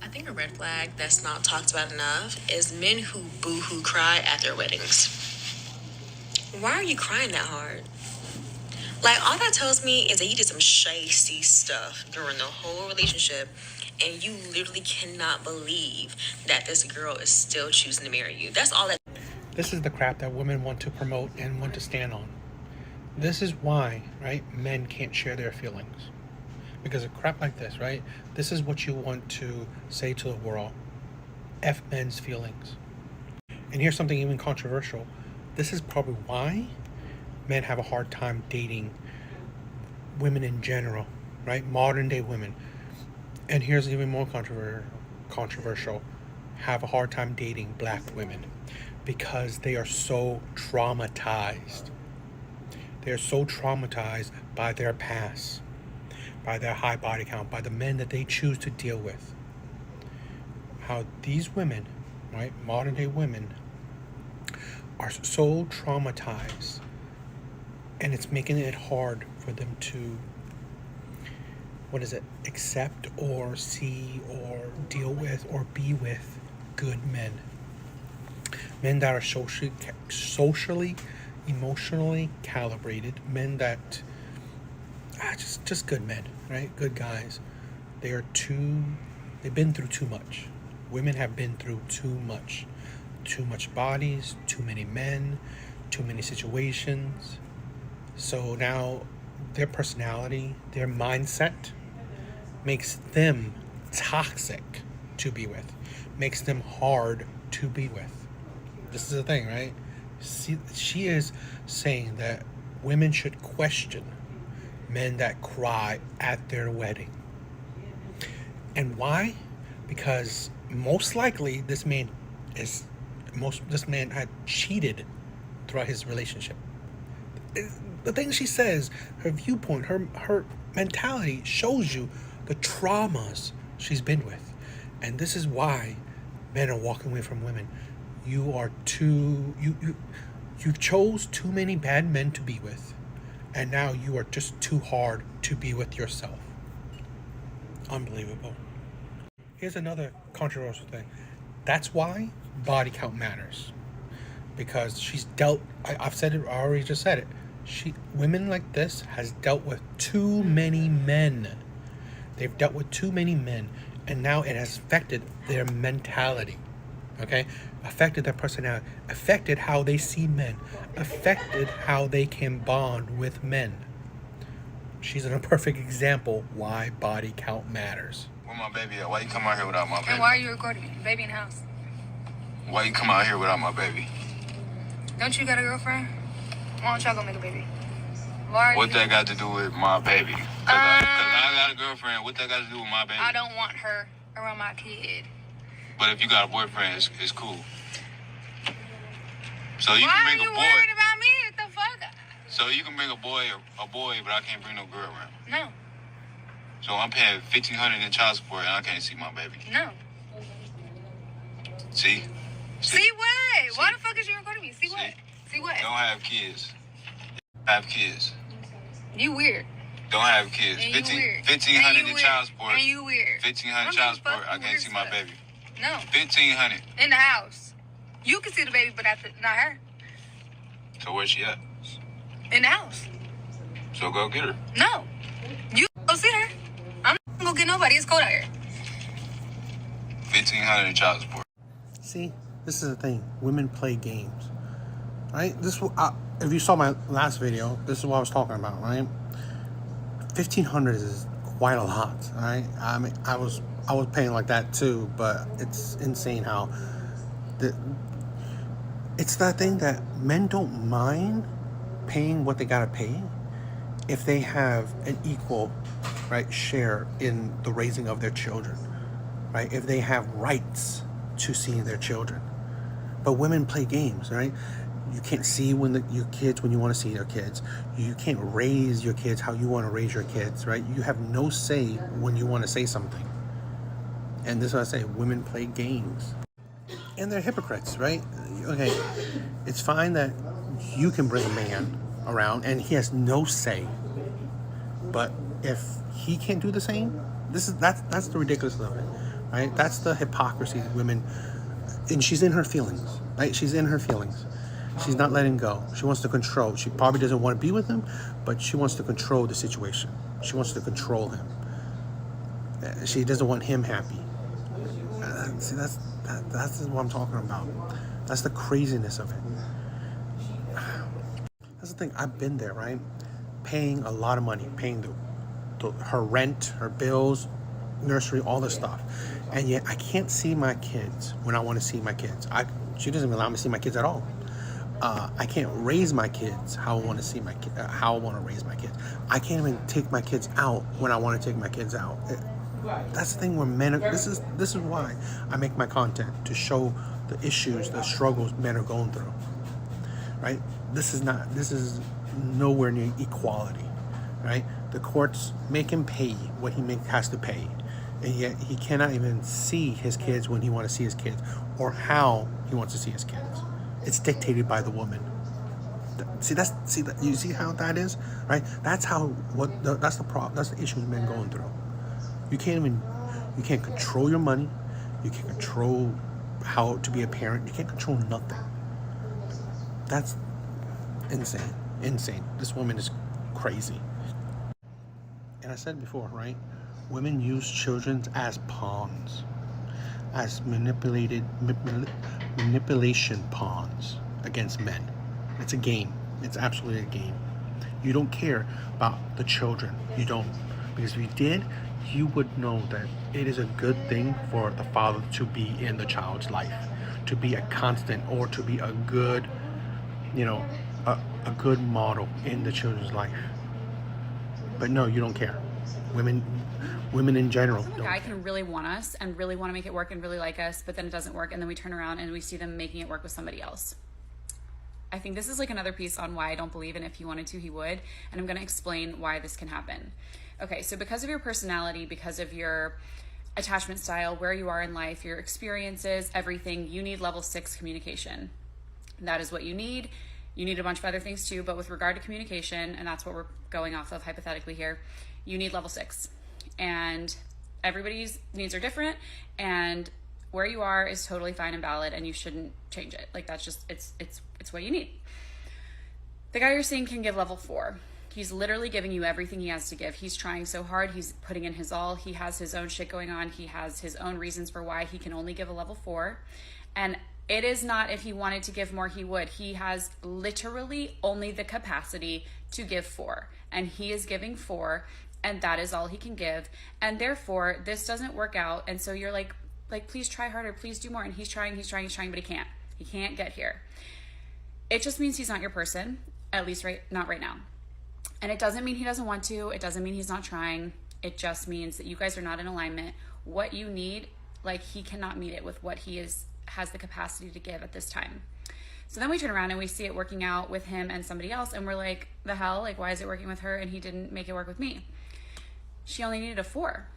I think a red flag that's not talked about enough is men who boo-hoo cry at their weddings. Why are you crying that hard? Like, all that tells me is that you did some shady stuff during the whole relationship, and you literally cannot believe that this girl is still choosing to marry you. That's all that. This is the crap that women want to promote and want to stand on. This is why, right, men can't share their feelings. Because of crap like this, right? This is what you want to say to the world. F men's feelings. And here's something even controversial. This is probably why men have a hard time dating women in general, right? Modern day women. And here's even more controversial. Have a hard time dating black women because they are so traumatized. They are so traumatized by their past, by their high body count, by the men that they choose to deal with. How these women, right, modern day women, are so traumatized, and it's making it hard for them to, accept or see or deal with or be with good men. Men that are socially, emotionally calibrated. Men that, just good men, right? Good guys. They've been through too much. Women have been through too much. Too much bodies, too many men, too many situations. So now their personality, their mindset makes them toxic to be with, makes them hard to be with. This is the thing, right? She is saying that women should question men that cry at their wedding. And why? Because most likely this man had cheated throughout his relationship. The thing she says, her viewpoint, her mentality shows you the traumas she's been with. And this is why men are walking away from women. You chose too many bad men to be with, and now you are just too hard to be with yourself. Unbelievable. Here's another controversial thing. That's why body count matters. Because she's dealt, I've said it, I already just said it. Women like this has dealt with too many men. They've dealt with too many men, and now it has affected their mentality. Okay? Affected their personality, affected how they see men, affected how they can bond with men. She's a perfect example why body count matters. Where my baby at? Why you come out here without my baby? And why are you recording me? Baby in the house. Why you come out here without my baby? Don't you got a girlfriend? Why don't y'all go make a baby? What that got to do with my baby? Cause I got a girlfriend. What that got to do with my baby? I don't want her around my kid. But if you got a boyfriend, it's cool. So you Why can bring are you a boy. worried about me? What the fuck? So you can bring a boy, but I can't bring no girl around. No. So I'm paying $1,500 in child support, and I can't see my baby. No. See what? Why the fuck is you recording me? See what? See what? Don't have kids. Have kids. You weird. Don't have kids. And you weird. $1,500 in child support. And you weird. $1,500 child support. I can't see my baby. No. $1,500. In the house. You can see the baby, but not her. So where's she at? In the house. So go get her. No. You go see her. I'm not gonna get nobody. It's cold out here. $1,500 in child support. See, this is the thing. Women play games, right? If you saw my last video, this is what I was talking about, right? 1,500 is quite a lot, right? I mean, I was paying like that too, but it's insane how it's that thing that men don't mind paying what they gotta pay if they have an equal, right, share in the raising of their children, right? If they have rights to seeing their children. But women play games, right? You can't see your kids when you want to see your kids. You can't raise your kids how you want to raise your kids, right? You have no say when you want to say something. And this is what I say, women play games. And they're hypocrites, right? Okay, it's fine that you can bring a man around and he has no say. But if he can't do the same, that's the ridiculousness of it. right? That's the hypocrisy that women, and she's in her feelings, right? She's in her feelings. She's not letting go. She wants to control. She probably doesn't want to be with him, but she wants to control the situation. She wants to control him. She doesn't want him happy. See, that's what I'm talking about. That's the craziness of it. That's the thing. I've been there, right? Paying a lot of money, paying her rent, her bills, nursery, all this stuff, and yet I can't see my kids when I want to see my kids. She doesn't allow me to see my kids at all. I can't raise my kids how I want to see my how I want to raise my kids. I can't even take my kids out when I want to take my kids out. That's the thing where men. This is why I make my content, to show the issues, the struggles men are going through. Right? This is nowhere near equality. Right? The courts make him pay what he has to pay, and yet he cannot even see his kids when he wants to see his kids, or how he wants to see his kids. It's dictated by the woman. You see how that is, right? That's that's the problem. That's the issues men going through. You can't control your money. You can't control how to be a parent. You can't control nothing. That's insane. This woman is crazy. And I said before, right? Women use children as pawns, as manipulation pawns against men. It's a game. It's absolutely a game. You don't care about the children. You don't. Because if you did, you would know that it is a good thing for the father to be in the child's life, to be a constant, or to be a good, a good model in the children's life. But no, you don't care. Women in general. A guy can really want us and really want to make it work and really like us, but then it doesn't work, and then we turn around and we see them making it work with somebody else. I think this is like another piece on why I don't believe in if he wanted to, he would, and I'm going to explain why this can happen. Okay, so because of your personality, because of your attachment style, where you are in life, your experiences, everything, you need level 6 communication. That is what you need. You need a bunch of other things too, but with regard to communication, and that's what we're going off of hypothetically here, you need level 6. And everybody's needs are different, and where you are is totally fine and valid, and you shouldn't change it. Like, that's just, it's what you need. The guy you're seeing can give level 4. He's literally giving you everything he has to give. He's trying so hard. He's putting in his all. He has his own shit going on. He has his own reasons for why he can only give a level 4. And it is not if he wanted to give more, he would. He has literally only the capacity to give 4. And he is giving 4, and that is all he can give. And therefore, this doesn't work out. And so you're like, please try harder, please do more. And he's trying, but he can't. He can't get here. It just means he's not your person, at least not right now. And it doesn't mean he doesn't want to. It doesn't mean he's not trying. It just means that you guys are not in alignment. What you need, like, he cannot meet it with what he has the capacity to give at this time. So then we turn around and we see it working out with him and somebody else, and we're like, the hell? Like, why is it working with her and he didn't make it work with me? She only needed a 4.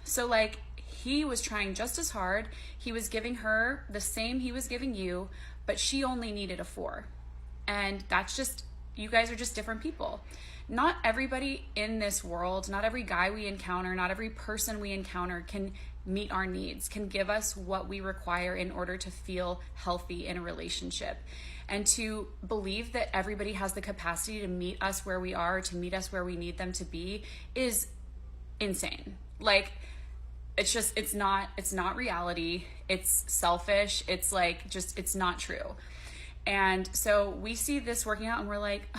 So, like, he was trying just as hard. He was giving her the same he was giving you, but she only needed a 4. And that's just, you guys are just different people. Not everybody in this world, not every guy we encounter, not every person we encounter can meet our needs, can give us what we require in order to feel healthy in a relationship. And to believe that everybody has the capacity to meet us where we are, to meet us where we need them to be, is insane. Like, it's not reality. It's selfish. It's like, just, it's not true. And so we see this working out and we're like,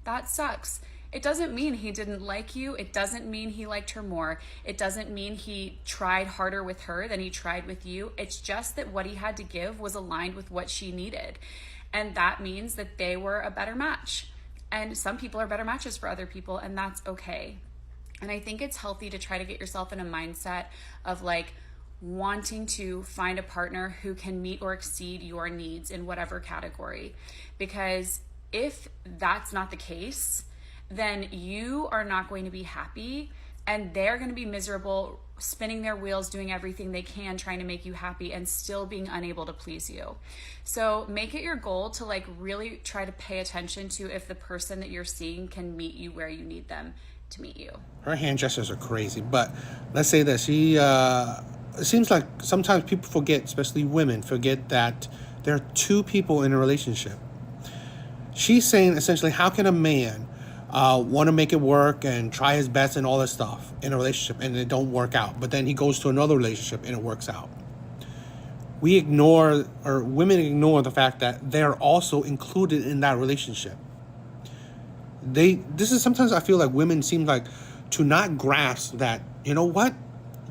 that sucks. It doesn't mean he didn't like you. It doesn't mean he liked her more. It doesn't mean he tried harder with her than he tried with you. It's just that what he had to give was aligned with what she needed. And that means that they were a better match. And some people are better matches for other people, and that's okay. And I think it's healthy to try to get yourself in a mindset of like wanting to find a partner who can meet or exceed your needs in whatever category. Because if that's not the case, then you are not going to be happy, and they're going to be miserable, spinning their wheels, doing everything they can, trying to make you happy, and still being unable to please you. So make it your goal to like really try to pay attention to if the person that you're seeing can meet you where you need them. to meet you. Her hand gestures are crazy, but let's say this. It seems like sometimes people forget, especially women, forget that there are two people in a relationship. She's saying essentially, how can a man want to make it work and try his best and all this stuff in a relationship and it don't work out, but then he goes to another relationship and it works out? We ignore, or women ignore, the fact that they're also included in that relationship. This is sometimes I feel like women seem like to not grasp that, you know what,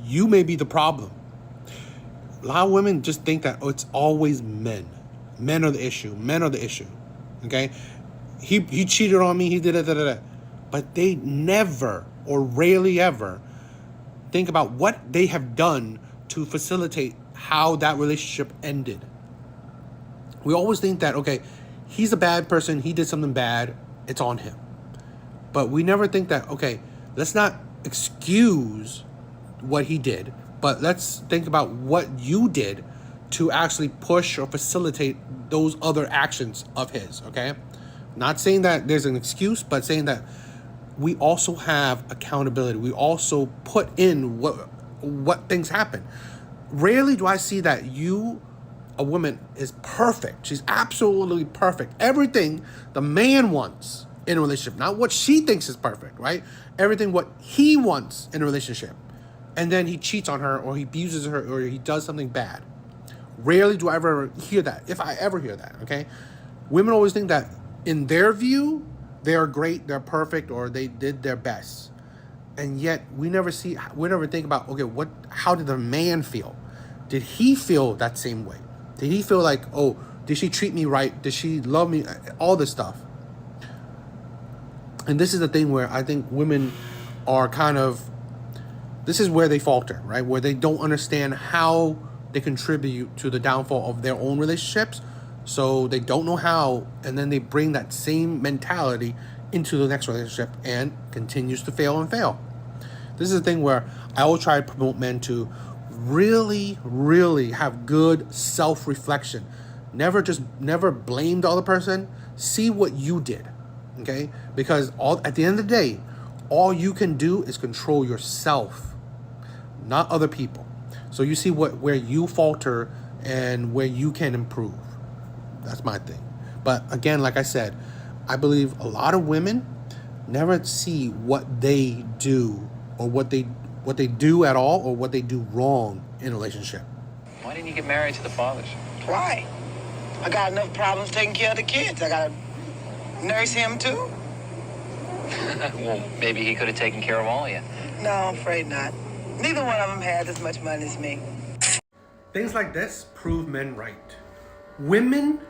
you may be the problem. A lot of women just think that, oh, it's always men. Men are the issue. Men are the issue. Okay? He cheated on me, he did it, but they never or rarely ever think about what they have done to facilitate how that relationship ended. We always think that, okay, he's a bad person, he did something bad, it's on him. But we never think that, okay, let's not excuse what he did, but let's think about what you did to actually push or facilitate those other actions of his, okay? Not saying that there's an excuse, but saying that we also have accountability. We also put in what things happen. Rarely do I see that a woman, is perfect. She's absolutely perfect. Everything the man wants in a relationship, not what she thinks is perfect, right? Everything what he wants in a relationship. And then he cheats on her, or he abuses her, or he does something bad. Rarely do I ever hear that, if I ever hear that, okay? Women always think that in their view, they are great, they're perfect, or they did their best. And yet we never think about, okay, how did the man feel? Did he feel that same way? Did he feel like, oh, did she treat me right? Did she love me? All this stuff. And this is the thing where I think women are this is where they falter, right? Where they don't understand how they contribute to the downfall of their own relationships. So they don't know how, and then they bring that same mentality into the next relationship and continues to fail and fail. This is the thing where I always try to promote men to really, really have good self-reflection. Never blame the other person. See what you did, okay? Because at the end of the day, all you can do is control yourself, not other people. So you see where you falter and where you can improve. That's my thing. But again, like I said, I believe a lot of women never see what they do, or what they do at all, or what they do wrong in a relationship. Why didn't you get married to the fathers? Why? I got enough problems taking care of the kids. I gotta nurse him too. Well, maybe he could have taken care of all of you. No, I'm afraid not. Neither one of them has as much money as me. Things like this prove men right. Women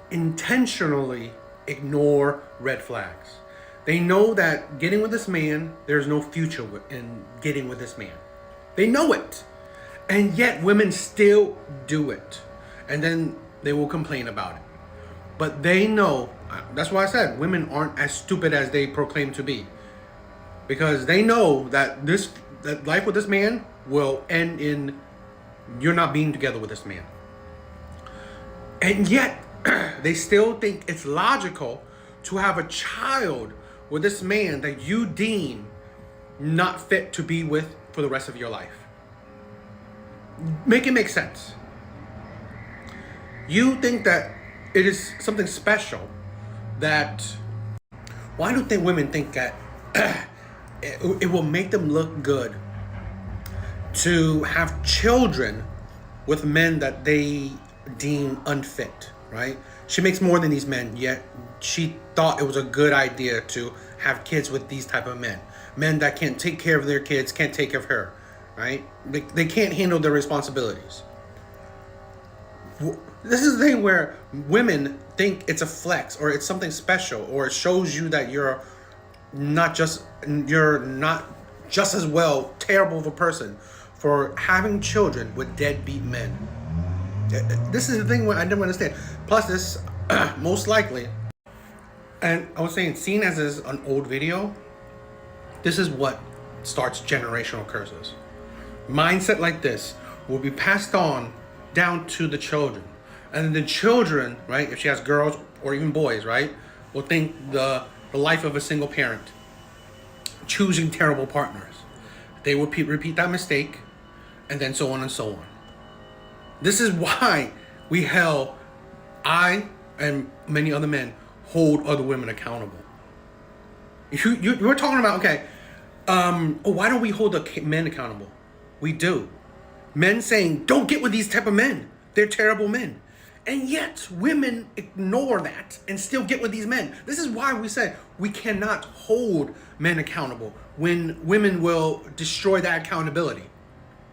intentionally ignore red flags. They know that getting with this man, there's no future in getting with this man. They know it. And yet women still do it. And then they will complain about it. But they know, that's why I said women aren't as stupid as they proclaim to be. Because they know that that life with this man will end in you're not being together with this man. And yet, they still think it's logical to have a child with this man that you deem not fit to be with for the rest of your life. Make it make sense. You think that it is something special that... Why do women think that it will make them look good to have children with men that they deem unfit, right? She makes more than these men, yet she thought it was a good idea to have kids with these type of men. Men that can't take care of their kids, can't take care of her, right? They can't handle their responsibilities. This is the thing where women think it's a flex, or it's something special, or it shows you that you're not just as well terrible of a person for having children with deadbeat men. This is the thing where I never understand. Plus this, most likely, and I was saying, seen as is an old video, this is what starts generational curses. Mindset like this will be passed on down to the children. And the children, right, if she has girls or even boys, right, will think the life of a single parent. choosing terrible partners. They will repeat that mistake, and then so on and so on. This is why I and many other men hold other women accountable. You're talking about, okay, why don't we hold the men accountable? We do. Men saying, don't get with these type of men. They're terrible men. And yet, women ignore that and still get with these men. This is why we say we cannot hold men accountable when women will destroy that accountability.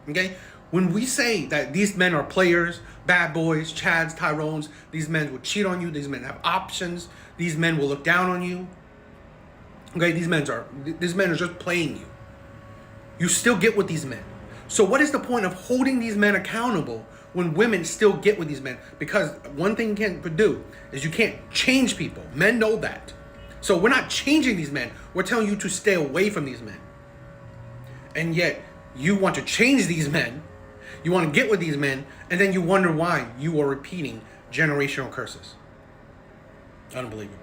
Okay? When we say that these men are players, bad boys, Chads, Tyrones, these men will cheat on you, these men have options, these men will look down on you. Okay, these men are just playing you. You still get with these men. So what is the point of holding these men accountable when women still get with these men? Because one thing you can't do is you can't change people. Men know that. So we're not changing these men. We're telling you to stay away from these men. And yet you want to change these men. You want to get with these men. And then you wonder why you are repeating generational curses. Unbelievable.